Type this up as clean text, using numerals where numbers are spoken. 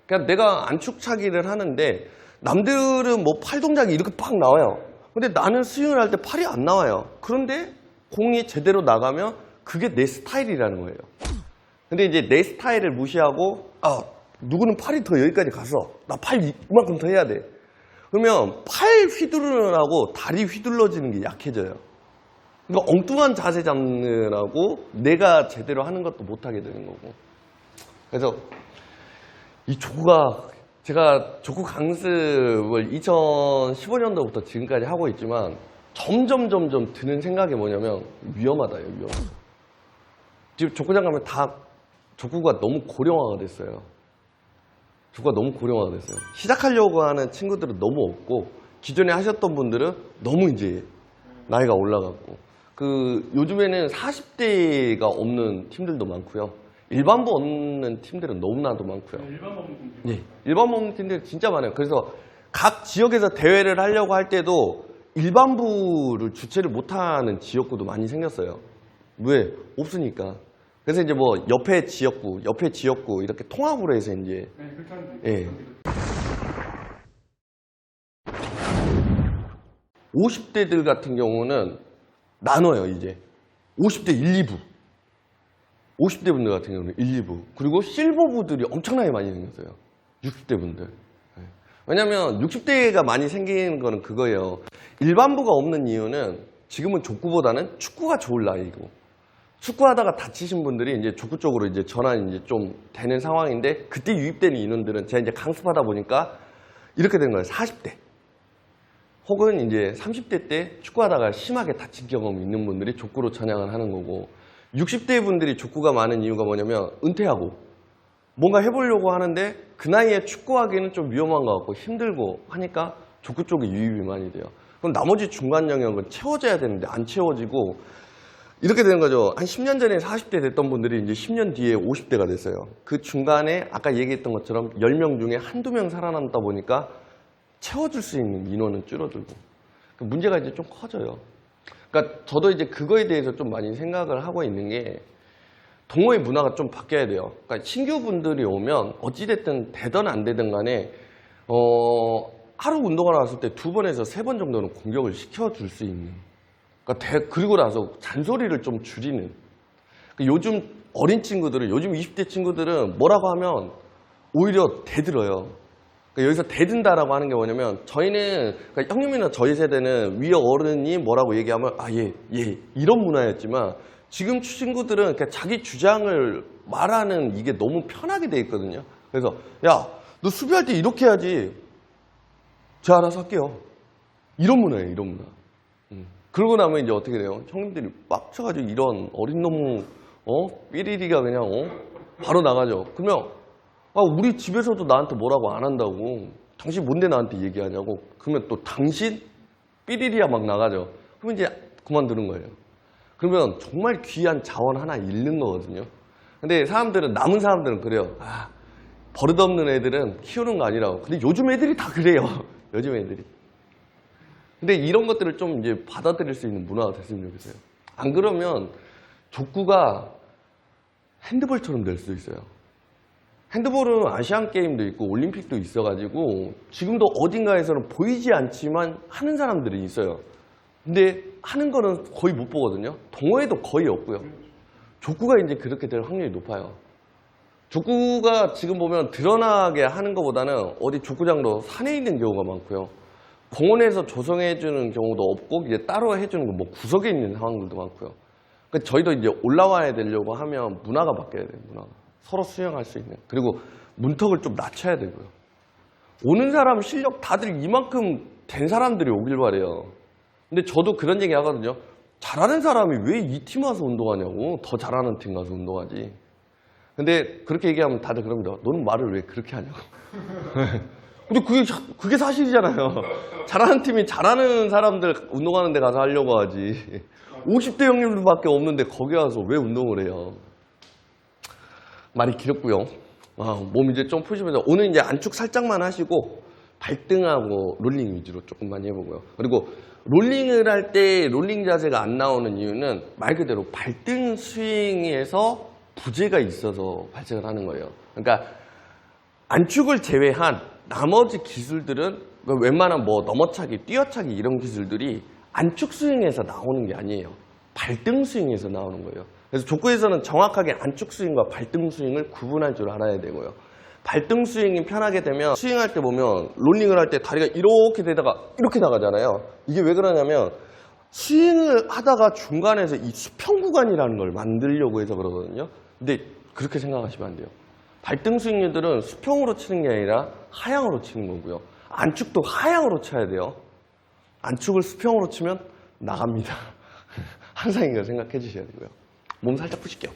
그러니까 내가 안축차기를 하는데 남들은 뭐 팔 동작이 이렇게 팍 나와요. 근데 나는 스윙을 할 때 팔이 안 나와요. 그런데 공이 제대로 나가면 그게 내 스타일이라는 거예요. 근데 이제 내 스타일을 무시하고 누구는 팔이 더 여기까지 갔어. 나 팔 이만큼 더 해야 돼. 그러면 팔 휘두르느라고 다리 휘둘러지는 게 약해져요. 그러니까 엉뚱한 자세 잡느라고 내가 제대로 하는 것도 못하게 되는 거고. 그래서 이 족구가 제가 족구 강습을 2015년도부터 지금까지 하고 있지만 점점 드는 생각이 뭐냐면 위험하다요. 위험하다. 지금 족구장 가면 다 족구가 너무 고령화가 됐어요. 족구가 너무 고령화가 됐어요. 시작하려고 하는 친구들은 너무 없고 기존에 하셨던 분들은 너무 이제 나이가 올라갔고 요즘에는 40대가 없는 팀들도 많고요. 일반부 없는 팀들은 너무나도 많고요. 일반부 없는 팀들? 네, 일반부 없는 팀들이 진짜 많아요. 그래서 각 지역에서 대회를 하려고 할 때도 일반부를 주최를 못하는 지역구도 많이 생겼어요. 왜? 없으니까. 그래서 이제 뭐 옆에 지역구 이렇게 통합으로 해서 이제 네, 그렇게 하면 돼요. 예. 50대들 같은 경우는 나눠요, 이제. 50대 1, 2부. 50대 분들 같은 경우는 1, 2부. 그리고 실버부들이 엄청나게 많이 생겼어요. 60대 분들. 왜냐면 60대가 많이 생기는 거는 그거예요. 일반부가 없는 이유는 지금은 족구보다는 축구가 좋을 나이고 축구하다가 다치신 분들이 이제 족구 쪽으로 이제 전환이 이제 좀 되는 상황인데 그때 유입되는 인원들은 제가 이제 강습하다 보니까 이렇게 된 거예요. 40대. 혹은 이제 30대 때 축구하다가 심하게 다친 경험이 있는 분들이 족구로 전향을 하는 거고 60대 분들이 족구가 많은 이유가 뭐냐면 은퇴하고 뭔가 해보려고 하는데 그 나이에 축구하기는 좀 위험한 것 같고 힘들고 하니까 족구 쪽에 유입이 많이 돼요. 그럼 나머지 중간 영역은 채워져야 되는데 안 채워지고 이렇게 되는 거죠. 한 10년 전에 40대 됐던 분들이 이제 10년 뒤에 50대가 됐어요. 그 중간에 아까 얘기했던 것처럼 10명 중에 한두 명 살아남다 보니까 채워줄 수 있는 인원은 줄어들고 문제가 이제 좀 커져요. 그러니까 저도 이제 그거에 대해서 좀 많이 생각을 하고 있는 게 동호회 문화가 좀 바뀌어야 돼요. 그러니까 신규 분들이 오면 어찌됐든 되든 안 되든 간에 하루 운동하러 왔을 때 2번에서 3번 정도는 공격을 시켜줄 수 있는 그러니까 그리고 나서 잔소리를 좀 줄이는 그러니까 요즘 어린 친구들은 요즘 20대 친구들은 뭐라고 하면 오히려 대들어요. 그러니까 여기서 대든다라고 하는 게 뭐냐면 저희는 그러니까 형님이나 저희 세대는 위에 어른이 뭐라고 얘기하면 예 이런 문화였지만 지금 친구들은 그냥 자기 주장을 말하는 이게 너무 편하게 돼 있거든요. 그래서 야, 너 수비할 때 이렇게 해야지. 제가 알아서 할게요. 이런 문화예요, 이런 문화. 그러고 나면 이제 어떻게 돼요? 형님들이 빡쳐가지고 이런 어린 놈, 삐리리가 그냥, 바로 나가죠. 그러면, 우리 집에서도 나한테 뭐라고 안 한다고. 당신 뭔데 나한테 얘기하냐고. 그러면 또 당신 삐리리야 막 나가죠. 그러면 이제 그만두는 거예요. 그러면 정말 귀한 자원 하나 잃는 거거든요. 근데 남은 사람들은 그래요. 버릇없는 애들은 키우는 거 아니라고. 근데 요즘 애들이 다 그래요. 요즘 애들이. 근데 이런 것들을 좀 이제 받아들일 수 있는 문화가 됐으면 좋겠어요. 안 그러면 족구가 핸드볼처럼 될 수도 있어요. 핸드볼은 아시안 게임도 있고 올림픽도 있어가지고 지금도 어딘가에서는 보이지 않지만 하는 사람들이 있어요. 근데 하는 거는 거의 못 보거든요. 동호회도 거의 없고요. 족구가 이제 그렇게 될 확률이 높아요. 족구가 지금 보면 드러나게 하는 것보다는 어디 족구장도 산에 있는 경우가 많고요. 공원에서 조성해주는 경우도 없고 이제 따로 해주는 거 뭐 구석에 있는 상황들도 많고요. 그러니까 저희도 이제 올라와야 되려고 하면 문화가 바뀌어야 돼요. 문화가 서로 수용할 수 있는 그리고 문턱을 좀 낮춰야 되고요. 오는 사람 실력 다들 이만큼 된 사람들이 오길 바래요. 근데 저도 그런 얘기 하거든요. 잘하는 사람이 왜 이 팀 와서 운동하냐고. 더 잘하는 팀 가서 운동하지. 근데 그렇게 얘기하면 다들 그럽니다. 너는 말을 왜 그렇게 하냐고. 근데 그게 사실이잖아요. 잘하는 팀이 잘하는 사람들 운동하는 데 가서 하려고 하지. 50대 형님들밖에 없는데 거기 와서 왜 운동을 해요. 말이 길었고요. 몸 이제 좀 푸시면서 오늘 이제 안축 살짝만 하시고 발등하고 롤링 위주로 조금만 해보고요. 그리고 롤링을 할 때 롤링 자세가 안 나오는 이유는 말 그대로 발등 스윙에서 부재가 있어서 발생을 하는 거예요. 그러니까 안축을 제외한 나머지 기술들은 웬만한 뭐 넘어차기, 뛰어차기 이런 기술들이 안축 스윙에서 나오는 게 아니에요. 발등 스윙에서 나오는 거예요. 그래서 족구에서는 정확하게 안축 스윙과 발등 스윙을 구분할 줄 알아야 되고요. 발등 스윙이 편하게 되면 스윙할 때 보면 롤링을 할 때 다리가 이렇게 되다가 이렇게 나가잖아요. 이게 왜 그러냐면 스윙을 하다가 중간에서 이 수평 구간이라는 걸 만들려고 해서 그러거든요. 근데 그렇게 생각하시면 안 돼요. 발등 스윙류들은 수평으로 치는 게 아니라 하향으로 치는 거고요. 안축도 하향으로 쳐야 돼요. 안축을 수평으로 치면 나갑니다. 항상 이걸 생각해 주셔야 되고요. 몸 살짝 푸실게요.